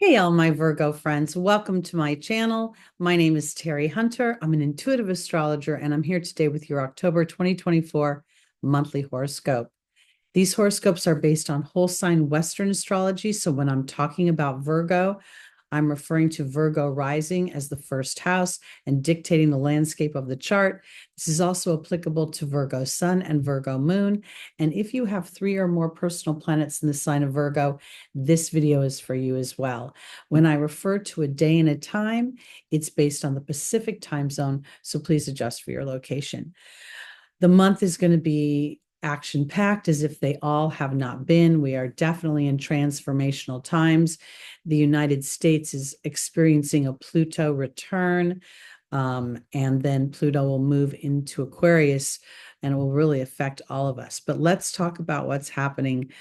Hey, all my Virgo friends. Welcome to my channel. My name is Teri Hunter. I'm an intuitive astrologer, and I'm here today with your October 2024 monthly horoscope. These horoscopes are based on whole sign Western astrology. So when I'm talking about Virgo, I'm referring to Virgo rising as the first house and dictating the landscape of the chart. This is also applicable to Virgo sun and Virgo moon. And if you have 3 or more personal planets in the sign of Virgo, this video is for you as well. When I refer to a day and a time, it's based on the Pacific time zone. So please adjust for your location. The month is going to be action packed as if they all have not been. We are definitely in transformational times. The United States is experiencing a Pluto return, and then Pluto will move into Aquarius and it will really affect all of us. But let's talk about what's happening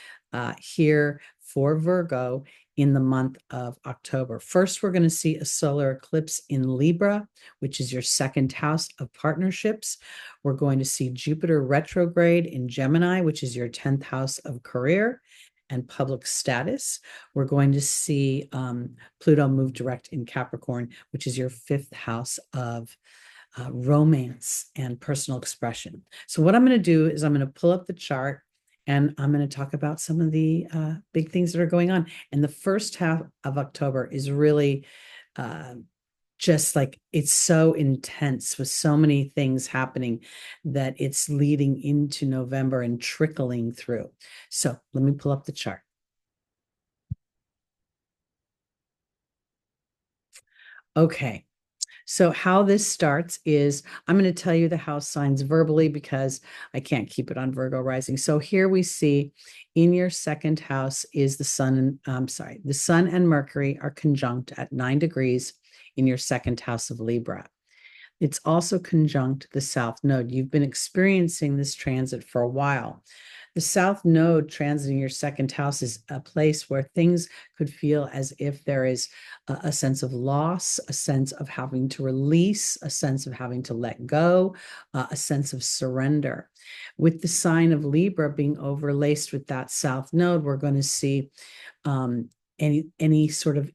here for Virgo in the month of October. First, we're going to see a solar eclipse in Libra, which is your second house of partnerships. We're going to see Jupiter retrograde in Gemini, which is your 10th house of career and public status. We're going to see Pluto move direct in Capricorn, which is your 5th house of romance and personal expression. So what I'm going to do is I'm going to pull up the chart and I'm going to talk about some of the big things that are going on. And the first half of October is really just like it's so intense with so many things happening that it's leading into November and trickling through. So let me pull up the chart. Okay. So how this starts is I'm going to tell you the house signs verbally because I can't keep it on Virgo rising. So here we see in your second house is the sun. The sun and Mercury are conjunct at 9 degrees in your second house of Libra. It's also conjunct the South Node. You've been experiencing this transit for a while. The South Node transiting your second house is a place where things could feel as if there is a sense of loss, a sense of having to release, a sense of having to let go, a sense of surrender. With the sign of Libra being overlaced with that South Node, we're going to see any sort of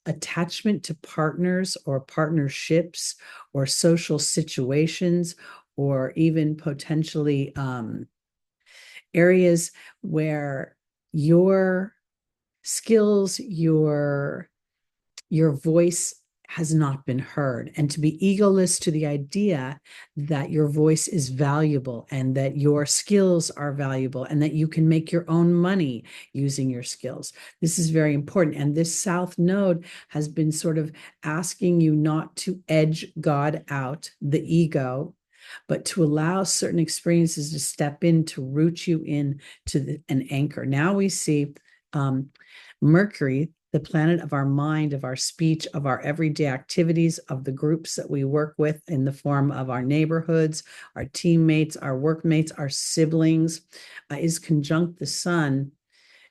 attachment to partners or partnerships or social situations, or even potentially areas where your skills, your voice has not been heard, and to be egoless to the idea that your voice is valuable and that your skills are valuable and that you can make your own money using your skills. This is very important. And this South Node has been sort of asking you not to edge God out, the ego, but to allow certain experiences to step in, to root you in to an anchor. Now we see Mercury, the planet of our mind, of our speech, of our everyday activities, of the groups that we work with in the form of our neighborhoods, our teammates, our workmates, our siblings, is conjunct the sun,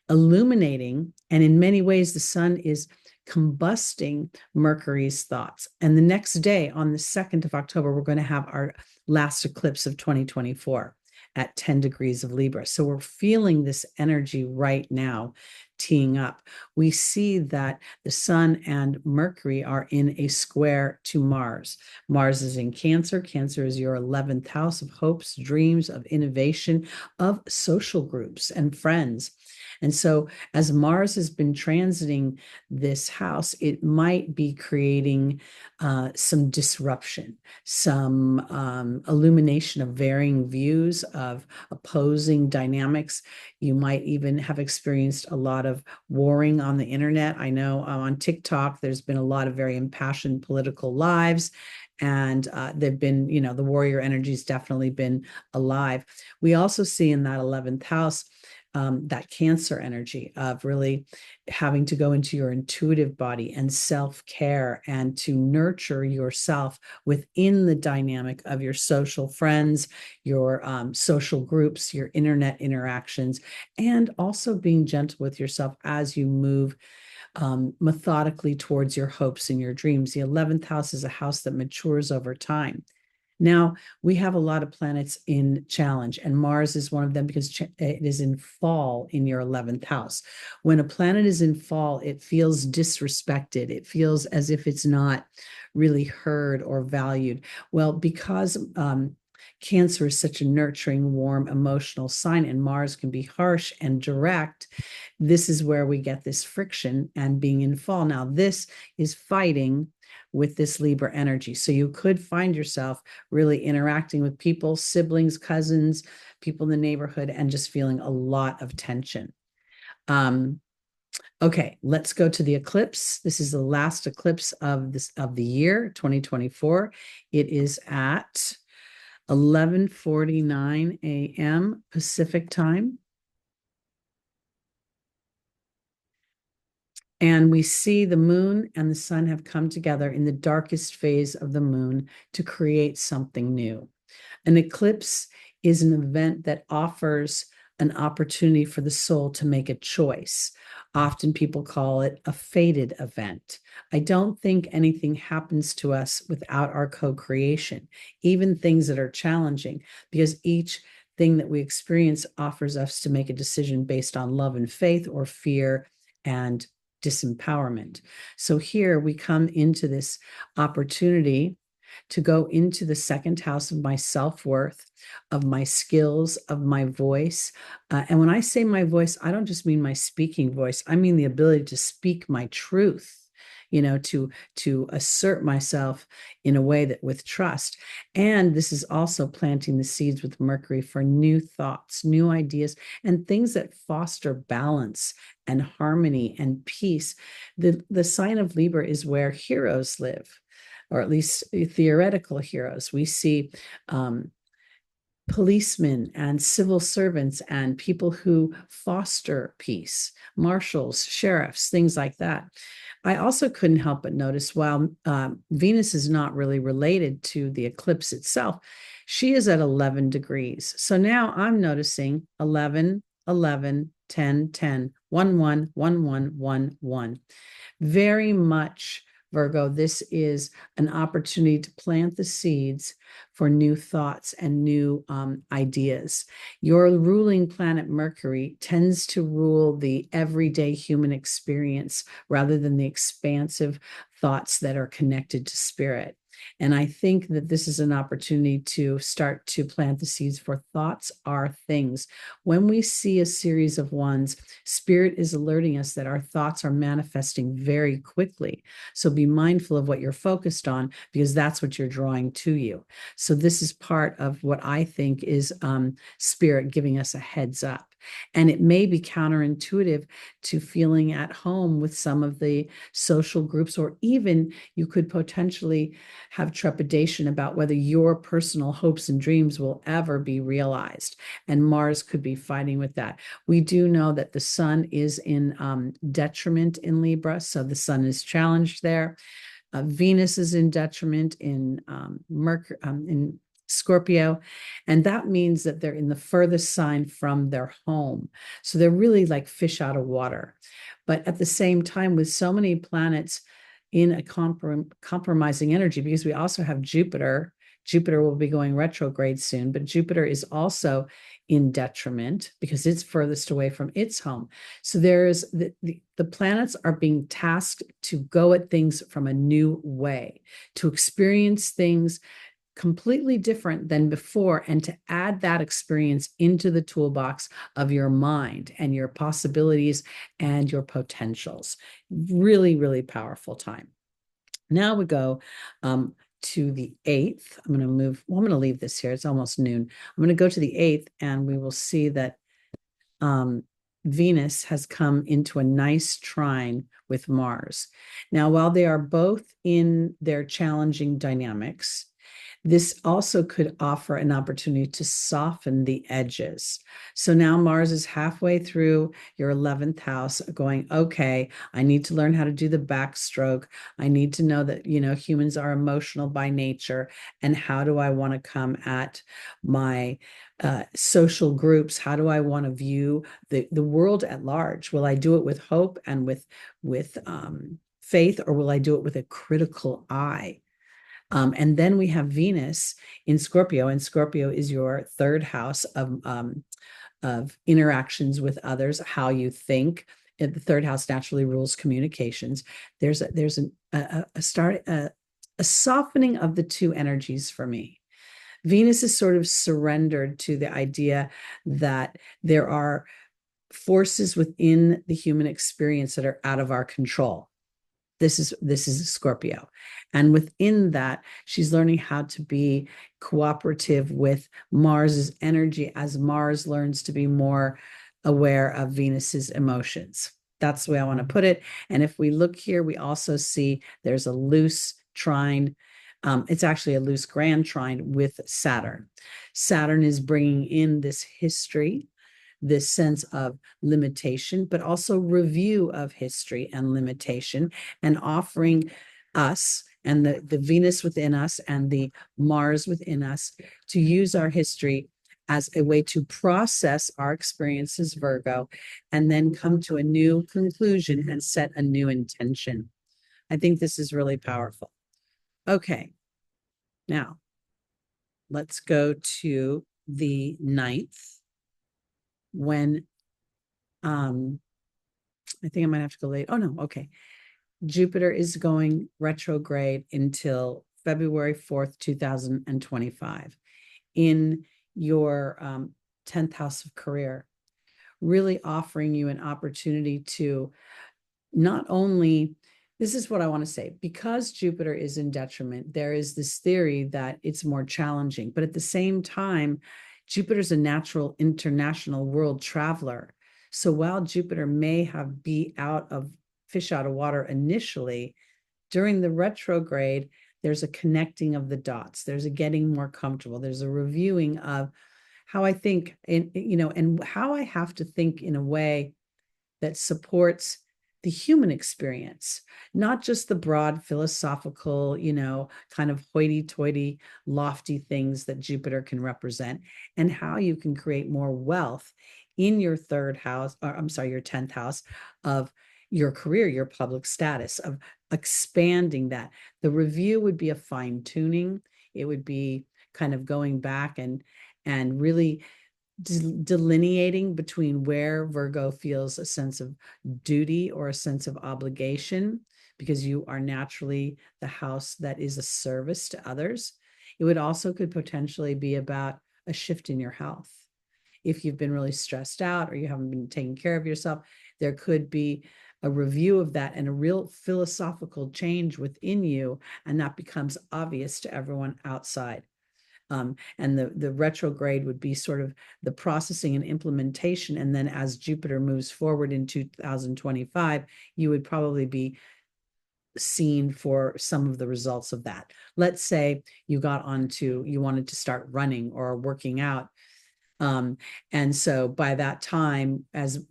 illuminating. And in many ways, the sun is combusting Mercury's thoughts. And the next day, on the 2nd of October, we're going to have our last eclipse of 2024 at 10 degrees of Libra. So we're feeling this energy right now teeing up. We see that the sun and Mercury are in a square to Mars. Mars is in Cancer. Cancer is your 11th house of hopes, dreams, of innovation, of social groups and friends. And so as Mars has been transiting this house, it might be creating some disruption, some illumination of varying views, of opposing dynamics. You might even have experienced a lot of warring on the internet. I know on TikTok, there's been a lot of very impassioned political lives. And they've been, the warrior energy's definitely been alive. We also see in that 11th house that Cancer energy of really having to go into your intuitive body and self-care and to nurture yourself within the dynamic of your social friends, your social groups, your internet interactions, and also being gentle with yourself as you move methodically towards your hopes and your dreams. The 11th house is a house that matures over time. Now, we have a lot of planets in challenge, and Mars is one of them because it is in fall in your 11th house. When a planet is in fall, it feels disrespected. It feels as if it's not really heard or valued. Well, because Cancer is such a nurturing, warm, emotional sign, and Mars can be harsh and direct. This is where we get this friction and being in fall. Now, this is fighting with this Libra energy. So you could find yourself really interacting with people, siblings, cousins, people in the neighborhood, and just feeling a lot of tension. Okay, let's go to the eclipse. This is the last eclipse of the year 2024. It is at 11:49 a.m. Pacific time. And we see the moon and the sun have come together in the darkest phase of the moon to create something new. An eclipse is an event that offers an opportunity for the soul to make a choice. Often people call it a fated event. I don't think anything happens to us without our co-creation, even things that are challenging, because each thing that we experience offers us to make a decision based on love and faith or fear and disempowerment. So here we come into this opportunity to go into the second house of my self-worth, of my skills, of my voice. And when I say my voice, I don't just mean my speaking voice. I mean the ability to speak my truth, to assert myself in a way that with trust. And this is also planting the seeds with Mercury for new thoughts, new ideas, and things that foster balance and harmony and peace. The sign of Libra is where heroes live, or at least theoretical heroes. We see policemen and civil servants and people who foster peace, marshals, sheriffs, things like that. I also couldn't help but notice while Venus is not really related to the eclipse itself, she is at 11 degrees. So now I'm noticing 11, 11, 10, 10, 1, 1, 1, 1, 1, 1. Very much, Virgo, this is an opportunity to plant the seeds for new thoughts and new ideas. Your ruling planet Mercury tends to rule the everyday human experience rather than the expansive thoughts that are connected to spirit. And I think that this is an opportunity to start to plant the seeds for thoughts are things. When we see a series of ones, spirit is alerting us that our thoughts are manifesting very quickly. So be mindful of what you're focused on, because that's what you're drawing to you. So this is part of what I think is spirit giving us a heads up. And it may be counterintuitive to feeling at home with some of the social groups, or even you could potentially have trepidation about whether your personal hopes and dreams will ever be realized. And Mars could be fighting with that. We do know that the sun is in detriment in Libra, so the sun is challenged there. Venus is in detriment in Mercury, in Scorpio, and that means that they're in the furthest sign from their home. So they're really like fish out of water. But at the same time, with so many planets in a compromising energy, because we also have Jupiter. Jupiter will be going retrograde soon, but Jupiter is also in detriment because it's furthest away from its home. So there's the planets are being tasked to go at things from a new way, to experience things completely different than before, and to add that experience into the toolbox of your mind and your possibilities and your potentials. Really, really powerful time. Now we go to the 8th. I'm going to move, well, I'm going to leave this here. It's almost noon. I'm going to go to the 8th, and we will see that Venus has come into a nice trine with Mars. Now, while they are both in their challenging dynamics, this also could offer an opportunity to soften the edges. So now Mars is halfway through your 11th house going, okay, I need to learn how to do the backstroke. I need to know that, humans are emotional by nature. And how do I want to come at my social groups? How do I want to view the world at large? Will I do it with hope and with faith, or will I do it with a critical eye? And then we have Venus in Scorpio, and Scorpio is your third house of interactions with others, how you think. The third house naturally rules communications. There's a softening of the two energies for me. Venus is sort of surrendered to the idea that there are forces within the human experience that are out of our control. This is Scorpio. And within that, she's learning how to be cooperative with Mars's energy as Mars learns to be more aware of Venus's emotions. That's the way I want to put it. And if we look here, we also see there's a loose trine. It's actually a loose grand trine with Saturn. Saturn is bringing in this history, this sense of limitation, but also review of history and limitation, and offering us and the Venus within us and the Mars within us to use our history as a way to process our experiences, Virgo, and then come to a new conclusion and set a new intention. I think this is really powerful. Okay, now let's go to the 9th, when I think I might have to go late. Oh no, okay. Jupiter is going retrograde until February 4th, 2025 in your 10th house of career, really offering you an opportunity to not only, this is what I want to say, because Jupiter is in detriment, there is this theory that it's more challenging, but at the same time, Jupiter's a natural international world traveler. So while Jupiter may have be out of fish out of water initially, during the retrograde, there's a connecting of the dots. There's a getting more comfortable. There's a reviewing of how I think, and how I have to think in a way that supports the human experience, not just the broad philosophical, kind of hoity-toity, lofty things that Jupiter can represent, and how you can create more wealth in your third house, or I'm sorry, your 10th house of your career, your public status, of expanding that. The review would be a fine-tuning. It would be kind of going back and really delineating between where Virgo feels a sense of duty or a sense of obligation, because you are naturally the house that is a service to others. It would also could potentially be about a shift in your health. If you've been really stressed out or you haven't been taking care of yourself, there could be a review of that and a real philosophical change within you, and that becomes obvious to everyone outside. And the retrograde would be sort of the processing and implementation. And then as Jupiter moves forward in 2025, you would probably be seen for some of the results of that. Let's say you wanted to start running or working out. And so by that time, as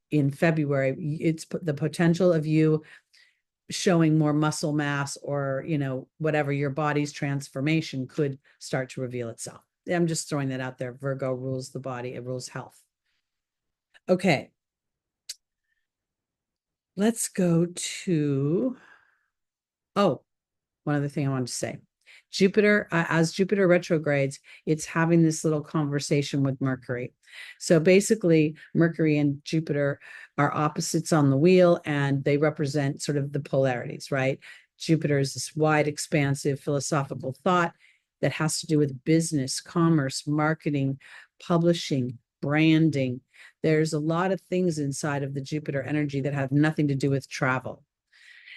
in February, it's the potential of you showing more muscle mass, or whatever your body's transformation could start to reveal itself. I'm just throwing that out there. Virgo rules the body, it rules health. Okay, let's go to one other thing I wanted to say. Jupiter, as Jupiter retrogrades, it's having this little conversation with Mercury. So basically, Mercury and Jupiter are opposites on the wheel, and they represent sort of the polarities, right? Jupiter is this wide, expansive philosophical thought that has to do with business, commerce, marketing, publishing, branding. There's a lot of things inside of the Jupiter energy that have nothing to do with travel.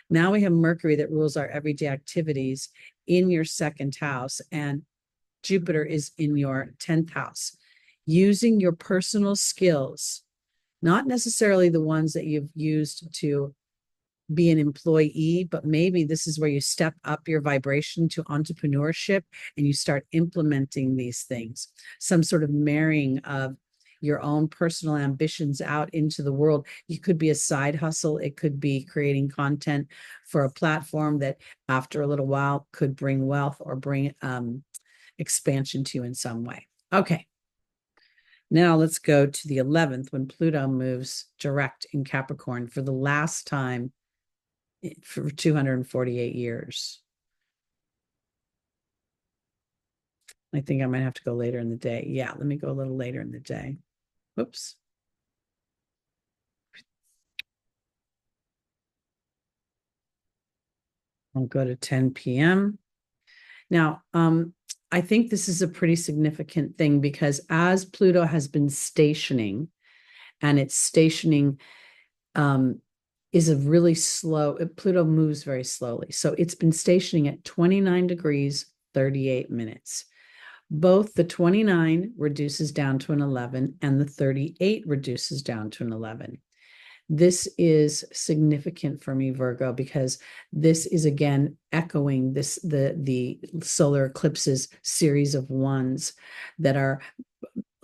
Now we have Mercury that rules our everyday activities in your second house, and Jupiter is in your 10th house. Using your personal skills, not necessarily the ones that you've used to be an employee, but maybe this is where you step up your vibration to entrepreneurship and you start implementing these things. Some sort of marrying of your own personal ambitions out into the world. You could be a side hustle. It could be creating content for a platform that after a little while could bring wealth or bring expansion to you in some way. Okay. Now let's go to the 11th, when Pluto moves direct in Capricorn for the last time for 248 years. I think I might have to go later in the day. Yeah, let me go a little later in the day. Whoops. I'll go to 10 p.m. Now, I think this is a pretty significant thing because as Pluto has been stationing, and its stationing is a really slow, Pluto moves very slowly. So it's been stationing at 29 degrees, 38 minutes. Both the 29 reduces down to an 11 and the 38 reduces down to an 11. This is significant for me, Virgo, because this is again echoing the solar eclipses series of ones that are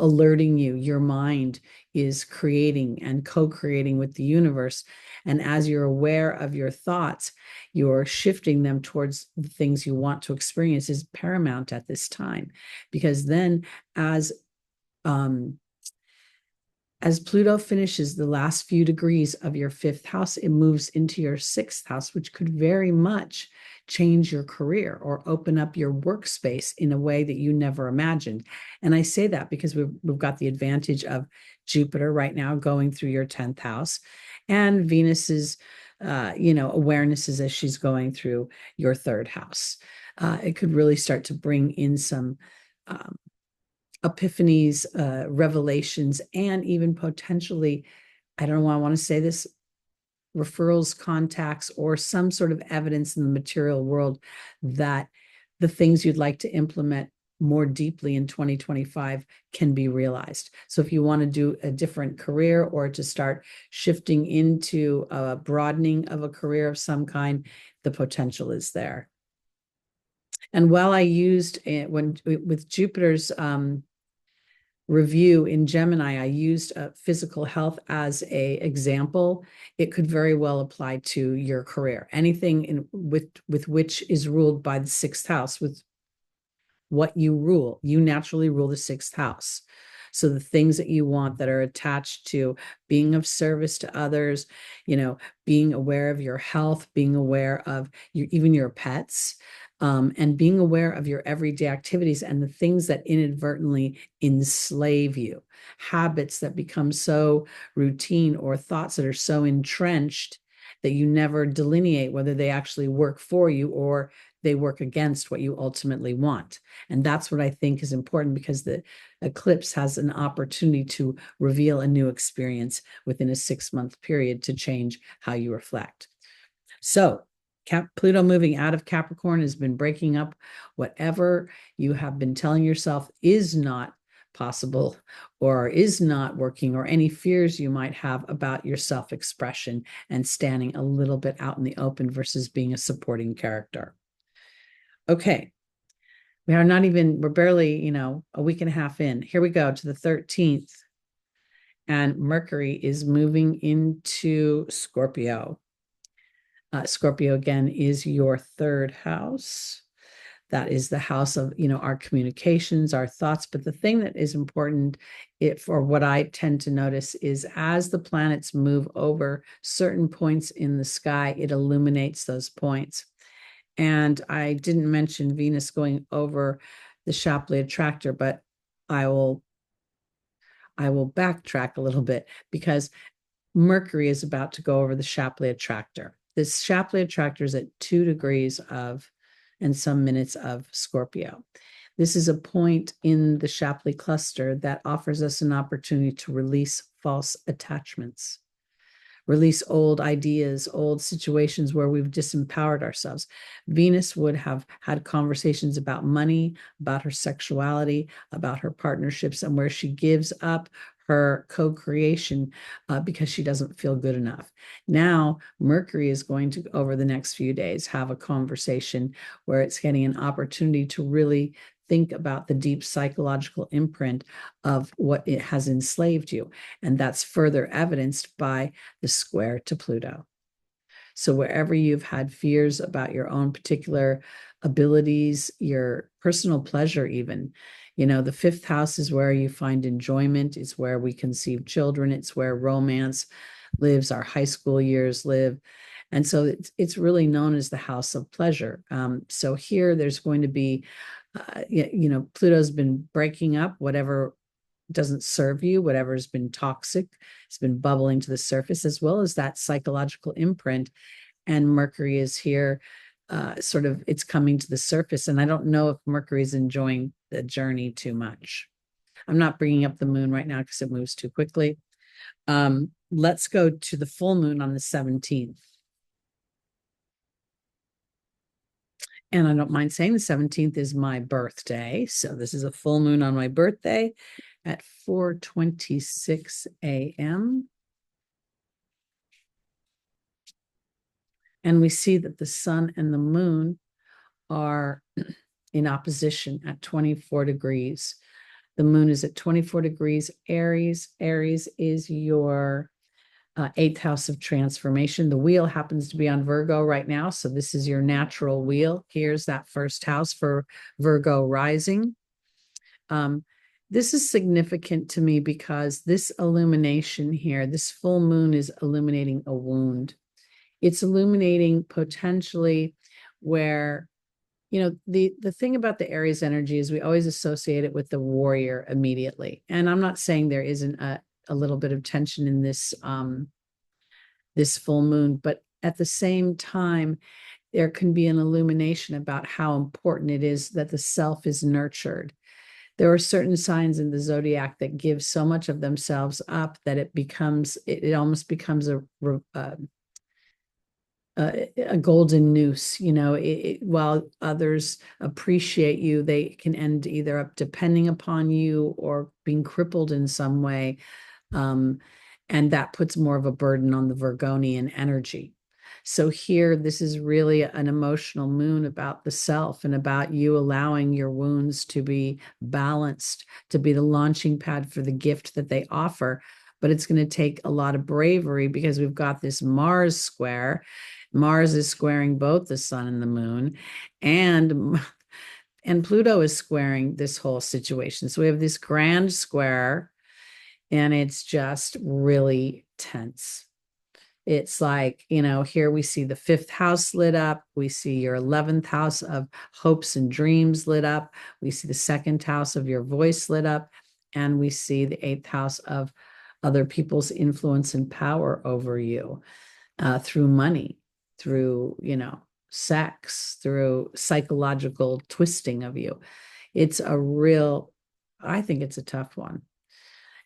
alerting you. Your mind is creating and co-creating with the universe. And as you're aware of your thoughts, you're shifting them towards the things you want to experience is paramount at this time. Because then as Pluto finishes the last few degrees of your fifth house, it moves into your sixth house, which could very much change your career or open up your workspace in a way that you never imagined. And I say that because we've got the advantage of Jupiter right now going through your 10th house and Venus's awarenesses as she's going through your third house. It could really start to bring in some epiphanies, revelations, and even potentially, I don't know why I want to say this, referrals, contacts, or some sort of evidence in the material world that the things you'd like to implement more deeply in 2025 can be realized. So if you want to do a different career or to start shifting into a broadening of a career of some kind, the potential is there. And while I used with Jupiter's review in Gemini, I used physical health as a example. It could very well apply to your career. Anything with which is ruled by the sixth house, with what you rule. You naturally rule the sixth house. So the things that you want that are attached to being of service to others, being aware of your health, being aware of even your pets, and being aware of your everyday activities and the things that inadvertently enslave you, habits that become so routine or thoughts that are so entrenched that you never delineate whether they actually work for you or they work against what you ultimately want. And that's what I think is important because the eclipse has an opportunity to reveal a new experience within a 6-month period to change how you reflect. So Pluto moving out of Capricorn has been breaking up whatever you have been telling yourself is not possible or is not working, or any fears you might have about your self-expression and standing a little bit out in the open versus being a supporting character. Okay. We're barely, a week and a half in. Here we go to the 13th. And Mercury is moving into Scorpio. Scorpio, again, is your third house. That is the house of, our communications, our thoughts. But the thing that is important for what I tend to notice is as the planets move over certain points in the sky, it illuminates those points. And I didn't mention Venus going over the Shapley attractor, but I will backtrack a little bit because Mercury is about to go over the Shapley attractor. This Shapley attractor is at 2 degrees and some minutes of Scorpio. This is a point in the Shapley cluster that offers us an opportunity to release false attachments, release old ideas, old situations where we've disempowered ourselves. Venus would have had conversations about money, about her sexuality, about her partnerships, and where she gives up her co-creation because she doesn't feel good enough. Now, Mercury is going to, over the next few days, have a conversation where it's getting an opportunity to really think about the deep psychological imprint of what it has enslaved you. And that's further evidenced by the square to Pluto. So wherever you've had fears about your own particular abilities, your personal pleasure even, the fifth house is where you find enjoyment. It's where we conceive children. It's where romance lives, our high school years live. And so it's really known as the house of pleasure. So here there's going to be Pluto's been breaking up whatever doesn't serve you, whatever's been toxic, it's been bubbling to the surface, as well as that psychological imprint. And Mercury is here, sort of, it's coming to the surface. And I don't know if Mercury is enjoying the journey too much. I'm not bringing up the moon right now because it moves too quickly. Let's go to the full moon on the 17th. And I don't mind saying the 17th is my birthday. So this is a full moon on my birthday at 4:26 a.m. And we see that the sun and the moon are in opposition at 24 degrees. The moon is at 24 degrees Aries. Aries is your eighth house of transformation. The wheel happens to be on Virgo right now. So this is your natural wheel. Here's that first house for Virgo rising. This is significant to me because this illumination here, this full moon is illuminating a wound. It's illuminating potentially where, the thing about the Aries energy is we always associate it with the warrior immediately. And I'm not saying there isn't a little bit of tension in this this full moon, but at the same time, there can be an illumination about how important it is that the self is nurtured. There are certain signs in the zodiac that give so much of themselves up that it almost becomes a golden noose. While others appreciate you, they can end either up depending upon you or being crippled in some way. And that puts more of a burden on the Virgonian energy. So here, this is really an emotional moon about the self and about you allowing your wounds to be balanced, to be the launching pad for the gift that they offer. But it's going to take a lot of bravery because we've got this Mars square. Mars is squaring both the sun and the moon, and Pluto is squaring this whole situation. So we have this grand square, and it's just really tense. It's like, here we see the fifth house lit up. We see your 11th house of hopes and dreams lit up. We see the second house of your voice lit up. And we see the eighth house of other people's influence and power over you, through money, through, sex, through psychological twisting of you. I think it's a tough one.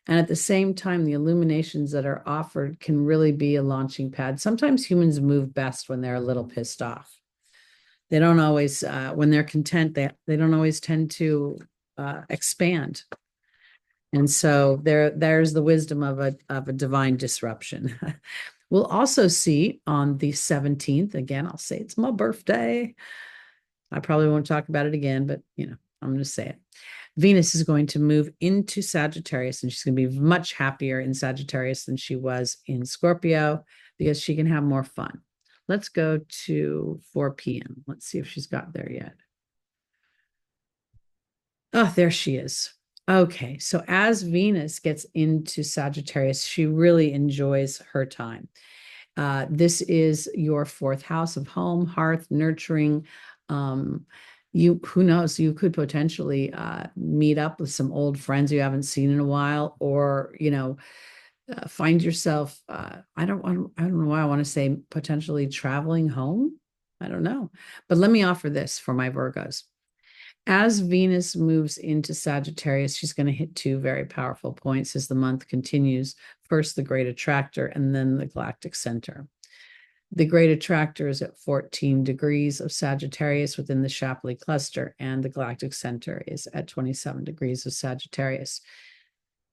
And at the same time, the illuminations that are offered can really be a launching pad. Sometimes humans move best when they're a little pissed off. They don't always, when they're content, they don't always tend to expand. And so there's the wisdom of a divine disruption. We'll also see on the 17th, again, I'll say it's my birthday. I probably won't talk about it again, but I'm going to say it. Venus is going to move into Sagittarius, and she's going to be much happier in Sagittarius than she was in Scorpio because she can have more fun. Let's go to 4 p.m. Let's see if she's got there yet. Oh, there she is. Okay, so as Venus gets into Sagittarius, she really enjoys her time. This is your fourth house of home, hearth, nurturing. Who knows, you could potentially meet up with some old friends you haven't seen in a while, or find yourself, I don't know why I want to say potentially traveling home. I don't know, but let me offer this for my Virgos. As Venus moves into Sagittarius, she's going to hit two very powerful points as the month continues. First, the great attractor, and then the galactic center. The great attractor is at 14 degrees of Sagittarius within the Shapley cluster, and the galactic center is at 27 degrees of Sagittarius.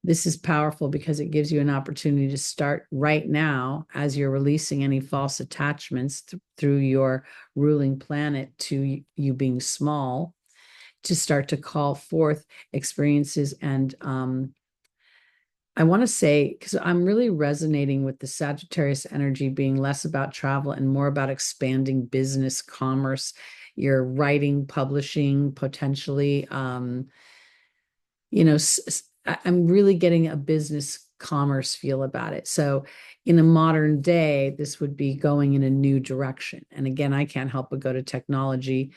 This is powerful because it gives you an opportunity to start right now, as you're releasing any false attachments through your ruling planet to you being small, to start to call forth experiences. And I want to say, because I'm really resonating with the Sagittarius energy being less about travel and more about expanding business, commerce, your writing, publishing, potentially. I'm really getting a business commerce feel about it. So in a modern day, this would be going in a new direction. And again, I can't help but go to technology.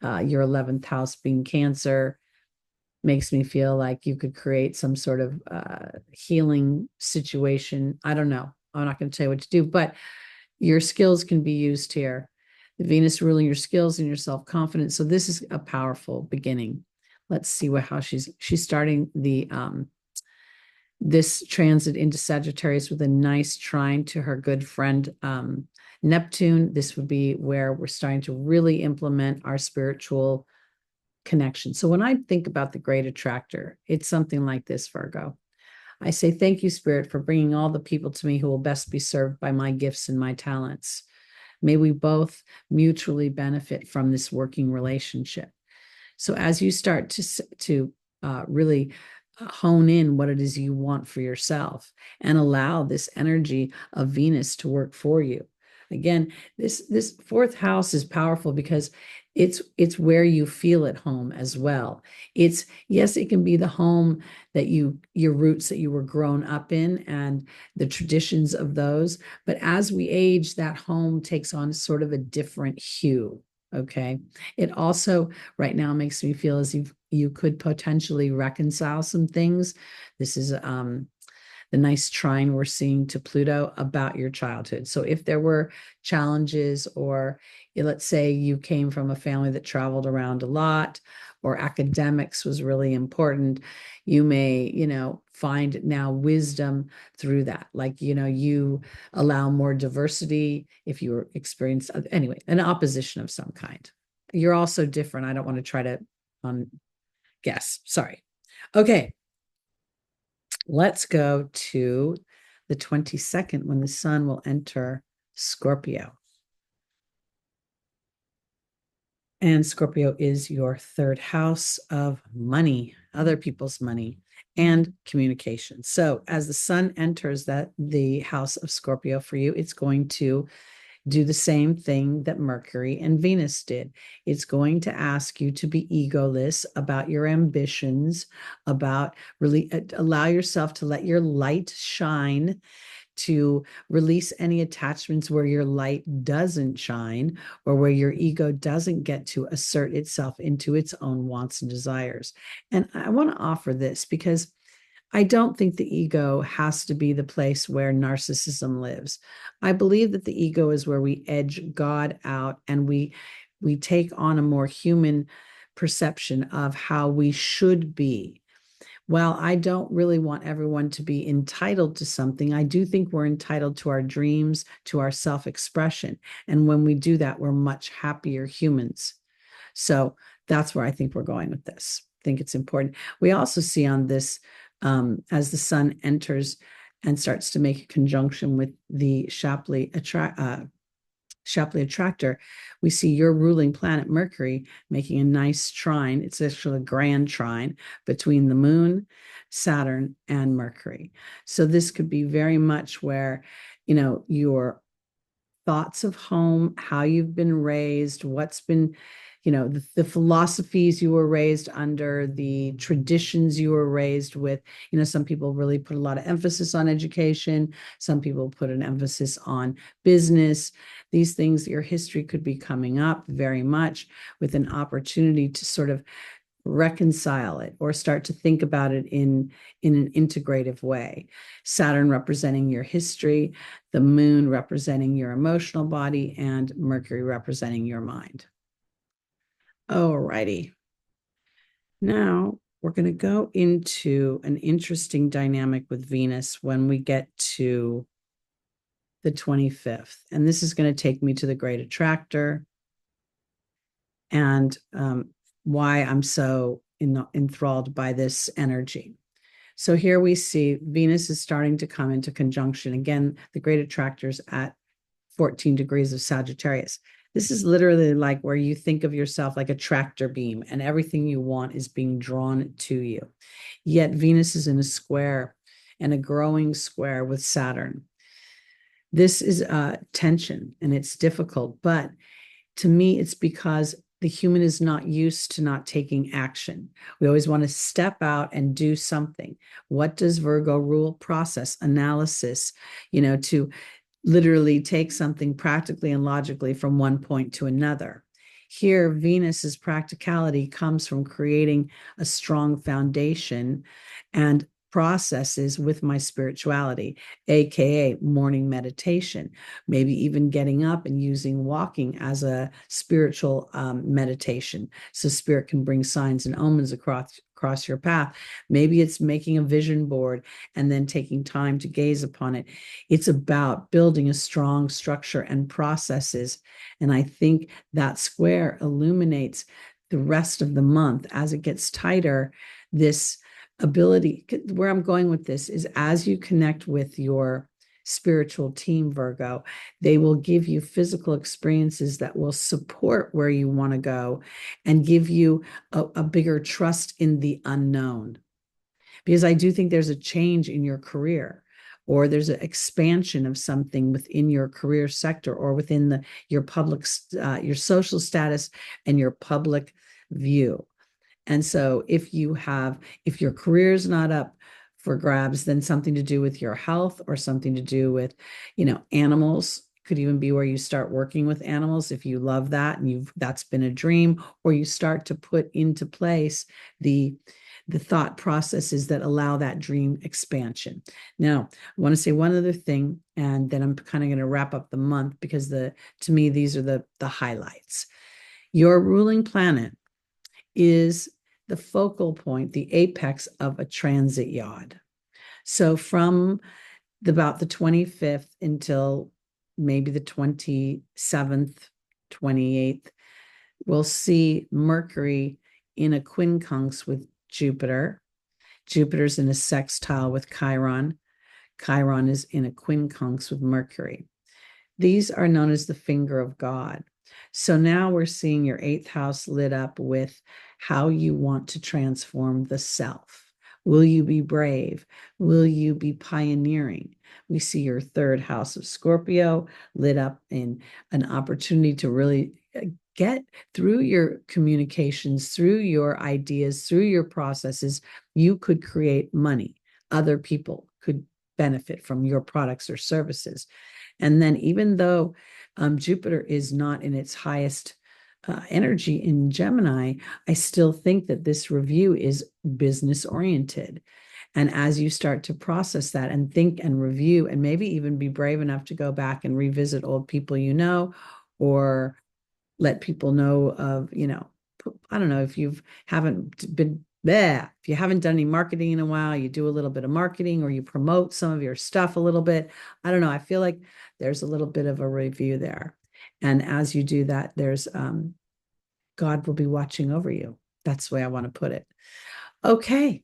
your 11th house being Cancer makes me feel like you could create some sort of healing situation. I don't know. I'm not going to tell you what to do, but your skills can be used here. The Venus ruling your skills and your self-confidence. So this is a powerful beginning. Let's see how she's starting this transit into Sagittarius with a nice trine to her good friend Neptune. This would be where we're starting to really implement our spiritual connection. So when I think about the great attractor, it's something like this, Virgo. I say, thank you, Spirit, for bringing all the people to me who will best be served by my gifts and my talents. May we both mutually benefit from this working relationship. So as you start to really hone in what it is you want for yourself and allow this energy of Venus to work for you. Again, this fourth house is powerful because it's where you feel at home as well. It's, yes, it can be the home that your roots that you were grown up in and the traditions of those. But as we age, that home takes on sort of a different hue. Okay. It also right now makes me feel as if you could potentially reconcile some things. This is the nice trine we're seeing to Pluto about your childhood. So if there were challenges, or let's say you came from a family that traveled around a lot, or academics was really important, you may, find now wisdom through that. Like, you allow more diversity if you experience, anyway, an opposition of some kind. You're also different. I don't want to try to guess. Sorry. Okay. Let's go to the 22nd when the sun will enter Scorpio. And Scorpio is your third house of money, other people's money, and communication. So as the sun enters the house of Scorpio for you, it's going to do the same thing that Mercury and Venus did. It's going to ask you to be egoless about your ambitions, about really allow yourself to let your light shine, to release any attachments where your light doesn't shine or where your ego doesn't get to assert itself into its own wants and desires. And I want to offer this because I don't think the ego has to be the place where narcissism lives. I believe that the ego is where we edge God out and we take on a more human perception of how we should be. While I don't really want everyone to be entitled to something, I do think we're entitled to our dreams, to our self-expression. And when we do that, we're much happier humans. So that's where I think we're going with this. I think it's important. We also see on this, as the sun enters and starts to make a conjunction with the Shapley attractor, we see your ruling planet Mercury making a nice trine. It's actually a grand trine between the moon, Saturn, and Mercury. So this could be very much where, your thoughts of home, how you've been raised, what's been, the philosophies you were raised under, the traditions you were raised with. Some people really put a lot of emphasis on education. Some people put an emphasis on business. These things, your history could be coming up very much with an opportunity to sort of reconcile it or start to think about it in an integrative way. Saturn representing your history, the moon representing your emotional body, and Mercury representing your mind. All righty. Now we're going to go into an interesting dynamic with Venus when we get to the 25th. And this is going to take me to the great attractor and why I'm so enthralled by this energy. So here we see Venus is starting to come into conjunction. Again, the great attractors at 14 degrees of Sagittarius. This is literally like where you think of yourself like a tractor beam and everything you want is being drawn to you. Yet Venus is in a square and a growing square with Saturn. This is tension and it's difficult, but to me, it's because the human is not used to not taking action. We always want to step out and do something. What does Virgo rule? Process, analysis, to literally take something practically and logically from one point to another. Here, Venus's practicality comes from creating a strong foundation and processes with my spirituality, aka morning meditation, maybe even getting up and using walking as a spiritual meditation, so spirit can bring signs and omens across your path. Maybe it's making a vision board and then taking time to gaze upon it. It's about building a strong structure and processes, and I think that square illuminates the rest of the month as it gets tighter. This ability, where I'm going with this is, as you connect with your spiritual team, Virgo, they will give you physical experiences that will support where you want to go and give you a bigger trust in the unknown. Because I do think there's a change in your career, or there's an expansion of something within your career sector, or within your public, your social status and your public view. And so if your career is not up for grabs, then something to do with your health, or something to do with, animals. Could even be where you start working with animals if you love that and that's been a dream, or you start to put into place the thought processes that allow that dream expansion. Now, I want to say one other thing, and then I'm kind of going to wrap up the month, because to me, these are the highlights. Your ruling planet is the focal point, the apex of a transit yod. So from about the 25th until maybe the 27th, 28th, we'll see Mercury in a quincunx with Jupiter. Jupiter's in a sextile with Chiron. Chiron is in a quincunx with Mercury. These are known as the finger of God. So now we're seeing your 8th house lit up with how you want to transform the self. Will you be brave? Will you be pioneering? We see your 3rd house of Scorpio lit up in an opportunity to really get through your communications, through your ideas, through your processes. You could create money. Other people could benefit from your products or services. And then, even though Jupiter is not in its highest energy in Gemini, I still think that this review is business oriented. And as you start to process that and think and review, and maybe even be brave enough to go back and revisit old people, or let people know of, I don't know, if you haven't been there, if you haven't done any marketing in a while, you do a little bit of marketing, or you promote some of your stuff a little bit. I don't know. I feel like there's a little bit of a review there. And as you do that, there's God will be watching over you. That's the way I want to put it. Okay,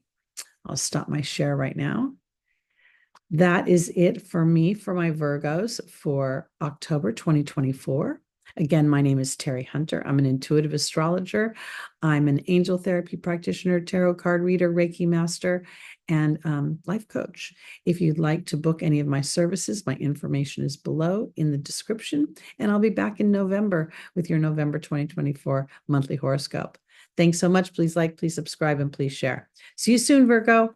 I'll stop my share right now. That is it for me, for my Virgos for October 2024. Again, my name is Teri Hunter. I'm an intuitive astrologer. I'm an angel therapy practitioner, tarot card reader, Reiki master, and life coach. If you'd like to book any of my services, my information is below in the description. And I'll be back in November with your November 2024 monthly horoscope. Thanks so much. Please like, please subscribe, and please share. See you soon, Virgo.